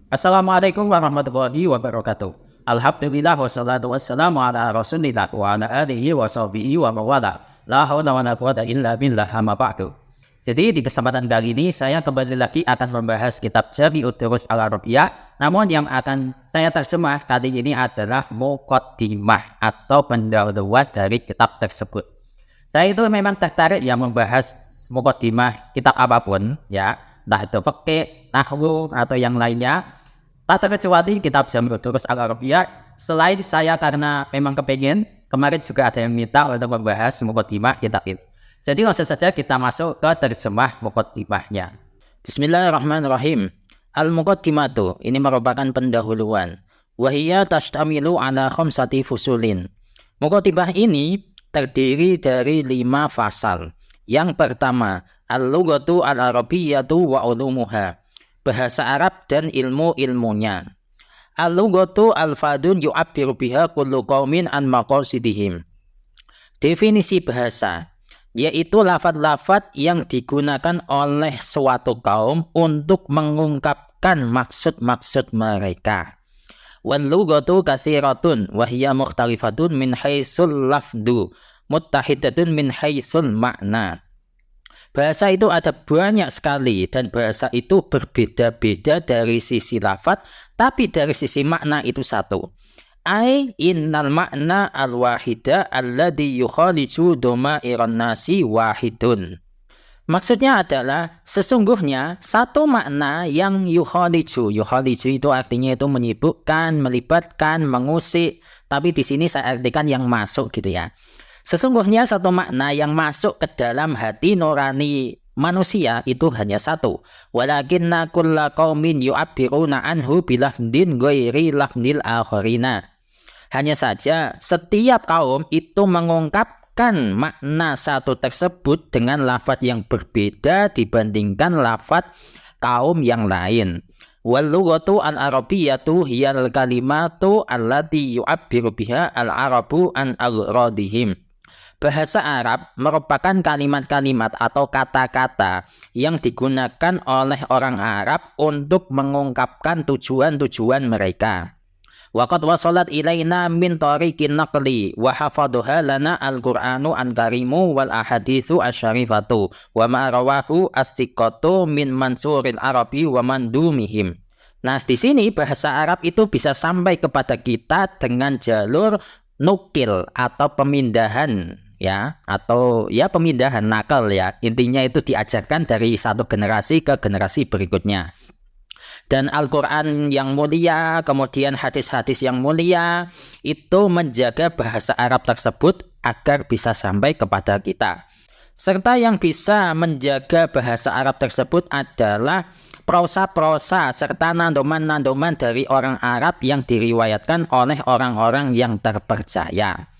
Assalamualaikum warahmatullahi wabarakatuh. Alhamdulillah wassalatu wassalamu ala rasulillah wa ala alihi wa sahbihi wa mawala. La hawla wa la quwata illa billah, amma ba'du. Jadi di kesempatan kali ini saya kembali lagi akan membahas kitab Jami'ud Durus Al-Arabiyah. Namun yang akan saya terjemah kali ini adalah muqaddimah atau pendahuluan dari kitab tersebut. Saya itu memang tertarik yang membahas muqaddimah kitab apapun ya, entah itu fikih, nahwu atau yang lainnya. Tak terkecuali kitab Jami'ud Durus Al-Arabiyah. Selain saya karena memang kepengen, kemarin juga ada yang minta untuk membahas muqaddimah kitab ini. Jadi langsung saja kita masuk ke terjemah muqaddimahnya. Bismillahirrahmanirrahim. Al-muqaddimatu ini merupakan pendahuluan. Wahiyya tashtamilu ala khamsati fusulin. Muqaddimah ini terdiri dari 5 fasal. Yang pertama, al-lughatu al-arabiyyatu wa ulumuha. Bahasa Arab dan ilmu-ilmunya. Al-lughatu al-fadun yu'abbiru biha kullu qaumin an maqasidihim. Definisi bahasa, yaitu lafaz-lafaz yang digunakan oleh suatu kaum untuk mengungkapkan maksud-maksud mereka. Wal-lughatu katsiratun wa hiya mukhtalifatun min haitsul lafdu, muttahidatun min haitsul makna. Bahasa itu ada banyak sekali dan bahasa itu berbeda-beda dari sisi lafaz, tapi dari sisi makna itu satu. Ai innal makna al-wahida alladhi yukhaliju domairan nasi wahidun. Maksudnya adalah sesungguhnya satu makna yang yukhaliju. Yukhaliju itu artinya itu menyibukkan, melibatkan, mengusik, tapi di sini saya artikan yang masuk gitu ya. Sesungguhnya satu makna yang masuk ke dalam hati nurani manusia itu hanya satu. Walakinna kulla qaumin yu'abbiruna anhu bilafdin ghairi lafdil akharina. Hanya saja setiap kaum itu mengungkapkan makna satu tersebut dengan lafaz yang berbeda dibandingkan lafaz kaum yang lain. Wal lughatu al-arabiyyatu hiyal kalimatu allati yu'abbiru biha al-arabu an aghradihim. Bahasa Arab merupakan kalimat-kalimat atau kata-kata yang digunakan oleh orang Arab untuk mengungkapkan tujuan-tujuan mereka. Waqad wasalat ilaina min tariqin naqli wa hafadhaha lana al-Qur'anu an-karimu wal ahaditsu asy-syarifatu wa ma rawahu as-siqatu min mansuril arabi wa mandumihim. Nah, di sini bahasa Arab itu bisa sampai kepada kita dengan jalur nukil atau pemindahan ya, atau ya pemindahan nakal ya. Intinya itu diajarkan dari satu generasi ke generasi berikutnya. Dan Al-Quran yang mulia, kemudian hadis-hadis yang mulia itu menjaga bahasa Arab tersebut agar bisa sampai kepada kita. Serta yang bisa menjaga bahasa Arab tersebut adalah prosa-prosa serta nandoman-nandoman dari orang Arab yang diriwayatkan oleh orang-orang yang terpercaya.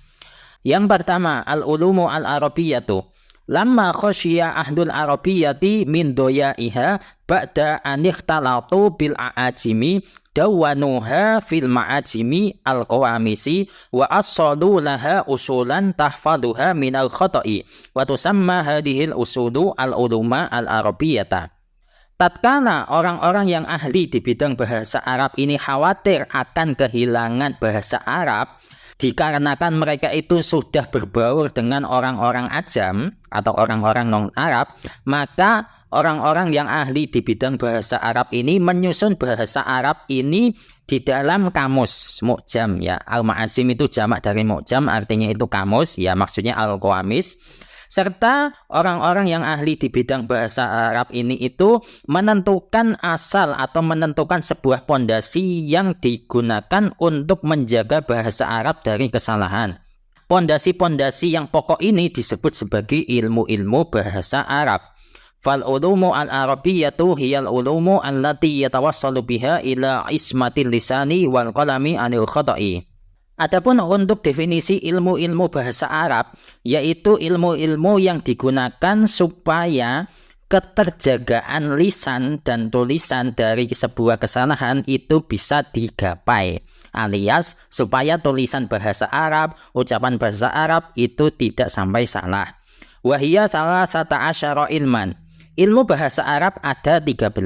Yang pertama, al-ulumu al-arabiyyatu. Lamma khasyiya ahdul arabiyyati min doyaiha ba'da anikhtalatu bil a'ajimi dawanuha fil ma'ajimi al-qawamisi wa as-sadu laha usulan tahfaduha minal khata'i wa tusamma hadihil usulu al-uluma al-arabiyyata. Tatkala orang-orang yang ahli di bidang bahasa Arab ini khawatir akan kehilangan bahasa Arab, dikarenakan mereka itu sudah berbaur dengan orang-orang ajam atau orang-orang non-Arab, maka orang-orang yang ahli di bidang bahasa Arab ini menyusun bahasa Arab ini di dalam kamus mu'jam ya. Al-ma'ajim itu jamak dari mu'jam, artinya itu kamus ya, maksudnya al-qawamis. Serta orang-orang yang ahli di bidang bahasa Arab ini itu menentukan asal atau menentukan sebuah pondasi yang digunakan untuk menjaga bahasa Arab dari kesalahan. Pondasi-pondasi yang pokok ini disebut sebagai ilmu-ilmu bahasa Arab. Fal ulumu al-arabiyyatu hiyal ulumu allati yatawassalu biha ila ismatil lisani wal qalami anil khata'i. Adapun untuk definisi ilmu-ilmu bahasa Arab, yaitu ilmu-ilmu yang digunakan supaya keterjagaan lisan dan tulisan dari sebuah kesalahan itu bisa digapai, alias supaya tulisan bahasa Arab, ucapan bahasa Arab itu tidak sampai salah. Wahiyya salah sata asyara ilman. Ilmu bahasa Arab ada 13.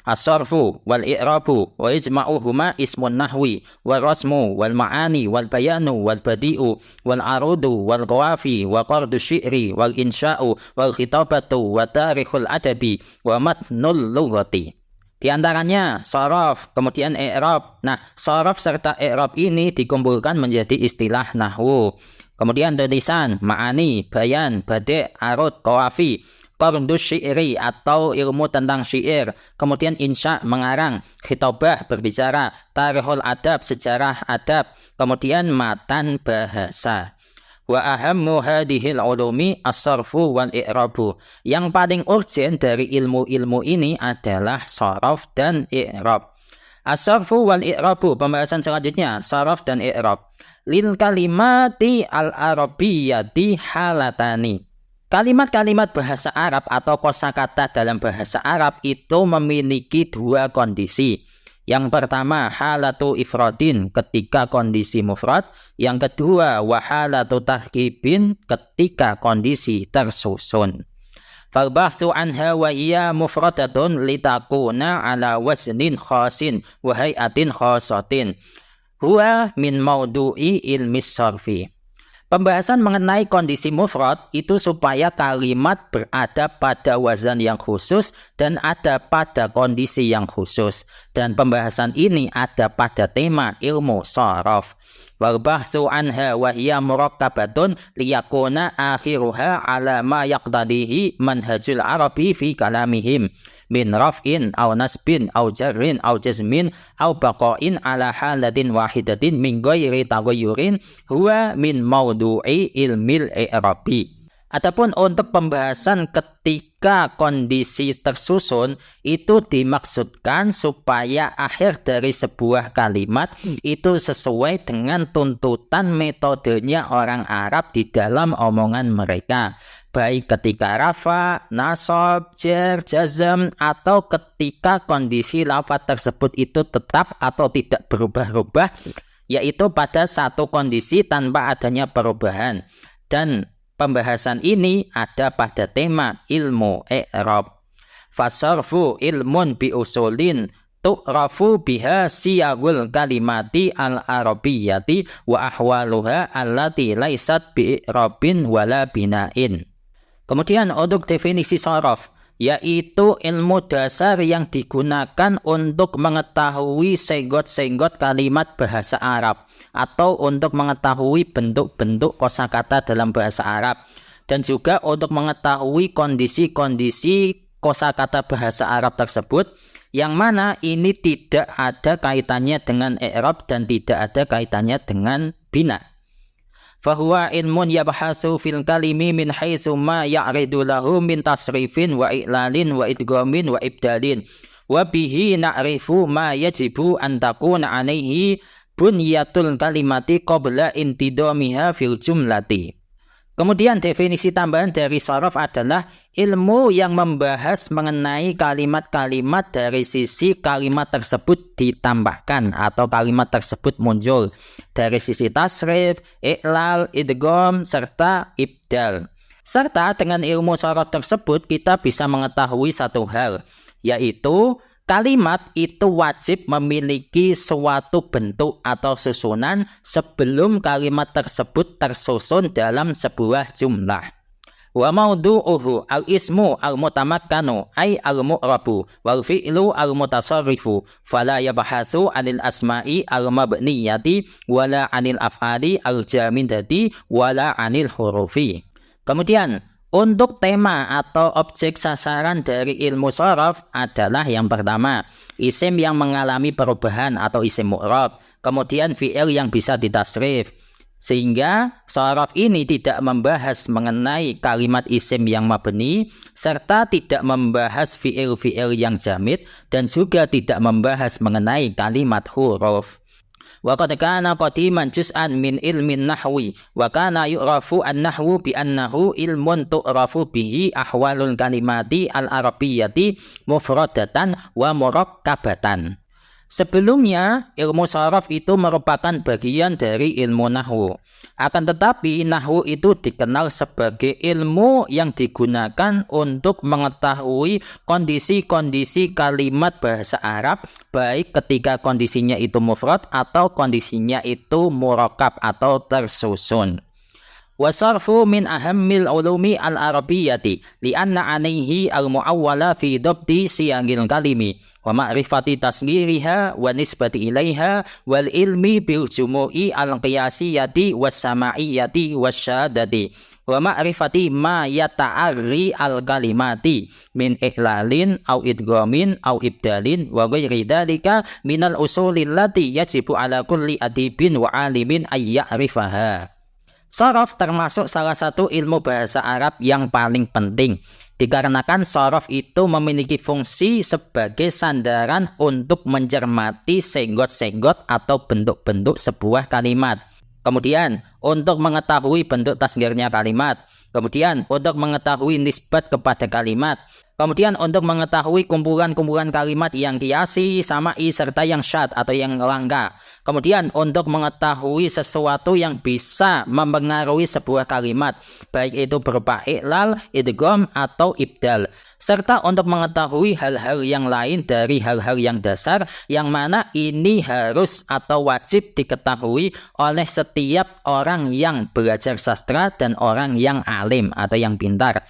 as-sarfu wal i'rabu wa ijma'uhuma ismun nahwi wal rasmu wal ma'ani wal bayanu wal badi'u wal arudu wal qawafi wa qardu syi'ri wal insya'u wal khitabatu wa tarikhul adabi wa matnul lughati. Di antaranya saraf, kemudian i'rab. Nah, saraf serta i'rab ini dikumpulkan menjadi istilah nahwu. Kemudian tulisan, ma'ani, bayan, badi', arud, qawafi, qardus syi'ri atau ilmu tentang syair, kemudian insya mengarang, khitabah berbicara, tarikhul adab sejarah adab, kemudian matan bahasa. Wa ahammu hadhil ulumi as-sarfu wal i'rabu. Yang paling urgen dari ilmu-ilmu ini adalah saraf dan i'rab. As-sarfu wal i'rabu, pembahasan selanjutnya saraf dan i'rab. Lil kalimati al-arabiyyati halatani. Kalimat-kalimat bahasa Arab atau kosakata dalam bahasa Arab itu memiliki dua kondisi. Yang pertama halatu ifradin, ketika kondisi mufrad. Yang kedua wahalatu tahkibin, ketika kondisi tersusun. Falbahthu anha wa iya mufradatun litakuna ala waznin khasin wa hay'atin khasatin. Huwa min maudu'i ilmi sarfi. Pembahasan mengenai kondisi mufrad itu supaya kalimat berada pada wazan yang khusus dan ada pada kondisi yang khusus. Dan pembahasan ini ada pada tema ilmu saraf. Wal bahsu anha wa hiya murakkabatun liyakuna akhiruha ala ma yaqtadihi manhajul arabi fi kalamihim min raf'in aw nasbin aw jarrin aw jazmin aw baqa'in ala halatin wahidatin min ghairi taghayyurin huwa min maudu'i ilmil i'rabi. Adapun untuk pembahasan ketika kondisi tersusun itu dimaksudkan supaya akhir dari sebuah kalimat itu sesuai dengan tuntutan metodenya orang Arab di dalam omongan mereka. Baik ketika rafa, nasab, jar, jazm, atau ketika kondisi lafaz tersebut itu tetap atau tidak berubah-ubah, yaitu pada satu kondisi tanpa adanya perubahan. Dan pembahasan ini ada pada tema ilmu i'rab. Fasarfu ilmun bi usulin tu'rafu biha siyagul kalimati al-arabiyyati wa ahwaluha allati laisat bi i'rabin wala bina'in. Kemudian untuk definisi saraf, yaitu ilmu dasar yang digunakan untuk mengetahui senggot-senggot kalimat bahasa Arab atau untuk mengetahui bentuk-bentuk kosakata dalam bahasa Arab dan juga untuk mengetahui kondisi-kondisi kosakata bahasa Arab tersebut yang mana ini tidak ada kaitannya dengan i'rab dan tidak ada kaitannya dengan bina. Fahuwa ilmun yabhasu fil kalimi min haitsu ma ya'ridu lahu min tasrifin wa i'lalin wa idghamin wa ibdalin wa bihi na'rifu ma yajibu an takuna alaihi bunyatul kalimati qabla intidamiha fil jumlati. Kemudian definisi tambahan dari saraf adalah ilmu yang membahas mengenai kalimat-kalimat dari sisi kalimat tersebut ditambahkan atau kalimat tersebut muncul dari sisi tasrif, i'lal, idgham, serta ibdal. Serta dengan ilmu saraf tersebut kita bisa mengetahui satu hal, yaitu kalimat itu wajib memiliki suatu bentuk atau susunan sebelum kalimat tersebut tersusun dalam sebuah jumlah. Wa maudu'uhu al-ismu al-mutamakkanu ay al-mu'rabu wal fi'lu al-mutasarrifu fala yabhasu 'anil asma'i al-mabniyati wala 'anil af'ali al-jamidati wala 'anil hurufi. Kemudian untuk tema atau objek sasaran dari ilmu saraf adalah yang pertama, isim yang mengalami perubahan atau isim mu'rab, kemudian fi'il yang bisa ditasrif. Sehingga saraf ini tidak membahas mengenai kalimat isim yang mabni, serta tidak membahas fi'il-fi'il yang jamid, dan juga tidak membahas mengenai kalimat huruf. Wa qad kana qadiman juz'an min ilmin nahwi wa kana yu'rafu an-nahwu bi annahu ilmun tu'rafu bihi ahwalul kalimati al-arabiyyati mufradatan wa murakkabatan. Sebelumnya, ilmu sharaf itu merupakan bagian dari ilmu nahwu. Akan tetapi, nahwu itu dikenal sebagai ilmu yang digunakan untuk mengetahui kondisi-kondisi kalimat bahasa Arab, baik ketika kondisinya itu mufrad atau kondisinya itu murakkab atau tersusun. Wasarfu min ahammil ulumi al-arabiyyati lianna alaihi al-muawwala fi dhabti siyagil kalimi wa ma'rifati tasghiriha wa nisbati ilaiha wal ilmi bil jumu'i al-qiyasiyati was sama'iyyati was syahadati wa ma'rifati ma yata'arri al-kalimati min ihlalin au idghamin au ibdalin wa ghairi dzalika minal usulil lati yajibu ala kulli adibin wa alimin ay ya'rifaha. Sharaf termasuk salah satu ilmu bahasa Arab yang paling penting, dikarenakan sharaf itu memiliki fungsi sebagai sandaran untuk mencermati senggot-senggot atau bentuk-bentuk sebuah kalimat. Kemudian, untuk mengetahui bentuk tasghirnya kalimat. Kemudian, untuk mengetahui nisbat kepada kalimat. Kemudian, untuk mengetahui kumpulan-kumpulan kalimat yang kiasi, sama'i, serta yang syad atau yang langka. Kemudian, untuk mengetahui sesuatu yang bisa mempengaruhi sebuah kalimat, baik itu berupa ihlal, idgham, atau ibdal. Serta untuk mengetahui hal-hal yang lain dari hal-hal yang dasar, yang mana ini harus atau wajib diketahui oleh setiap orang yang belajar sastra dan orang yang alim atau yang pintar.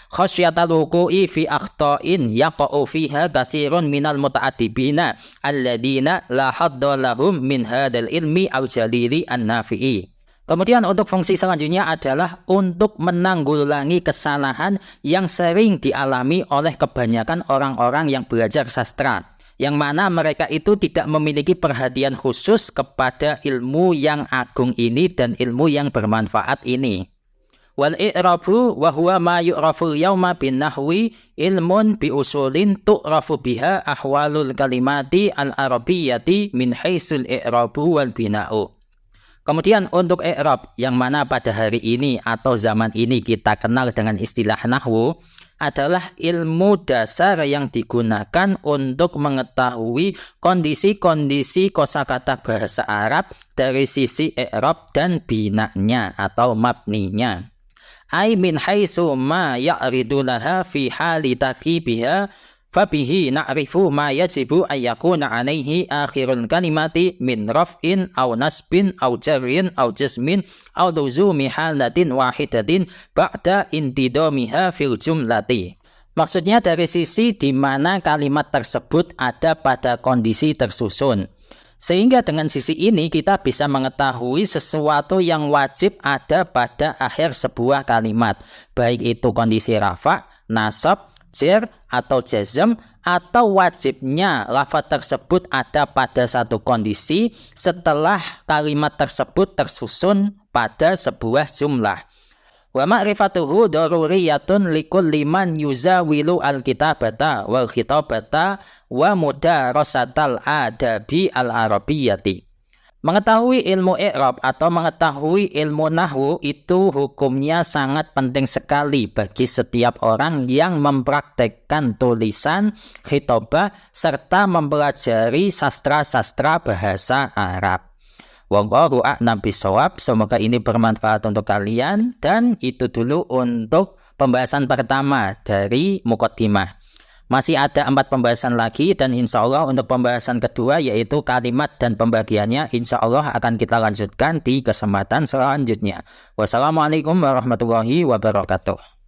Khasyatal wuqu'i fi akhta'in yaqa'u fiha katsirun minal muta'addibina alladziina la hadda lahum min hadzal ilmi al jalili an-nafi'i. Kemudian untuk fungsi selanjutnya adalah untuk menanggulangi kesalahan yang sering dialami oleh kebanyakan orang-orang yang belajar sastra, yang mana mereka itu tidak memiliki perhatian khusus kepada ilmu yang agung ini dan ilmu yang bermanfaat ini. Wal i'rabu wa huwa ma yu'rafu yauma bin nahwi ilmun bi usulin tu'rafu biha ahwalul kalimati al-arabiyyati min haitsul i'rabu wal bina'u. Kemudian untuk i'rab, yang mana pada hari ini atau zaman ini kita kenal dengan istilah nahwu, adalah ilmu dasar yang digunakan untuk mengetahui kondisi-kondisi kosakata bahasa Arab dari sisi i'rab dan bina'nya atau mabninya. Ai min haitsu ma ya'ridu laha fi hali taqibiha fabihi na'rifu ma yajibu ay yakuna alaihi akhirul kalimati min raf'in aw nasbin aw jarrin aw jazmin aw luzumi halatin wahidatin ba'da intidamiha fil jumlati. Maksudnya dari sisi di mana kalimat tersebut ada pada kondisi tersusun. Sehingga dengan sisi ini kita bisa mengetahui sesuatu yang wajib ada pada akhir sebuah kalimat, baik itu kondisi rafa, nasab, jar, atau jazm, atau wajibnya lafaz tersebut ada pada satu kondisi setelah kalimat tersebut tersusun pada sebuah jumlah. Wa ma'rifatuhu daruriyatun likulli man yuzawilu al-kitabata wal khitabata wa mudarasatal adabi al-arabiyyati. Mengetahui ilmu i'rab atau mengetahui ilmu nahwu itu hukumnya sangat penting sekali bagi setiap orang yang mempraktekkan tulisan, khitabah, serta mempelajari sastra-sastra bahasa Arab. Wallahu a'lam bishawab. Semoga ini bermanfaat untuk kalian, dan itu dulu untuk pembahasan pertama dari muqaddimah. Masih ada 4 pembahasan lagi, dan insya Allah untuk pembahasan kedua yaitu kalimat dan pembagiannya insya Allah akan kita lanjutkan di kesempatan selanjutnya. Wassalamualaikum warahmatullahi wabarakatuh.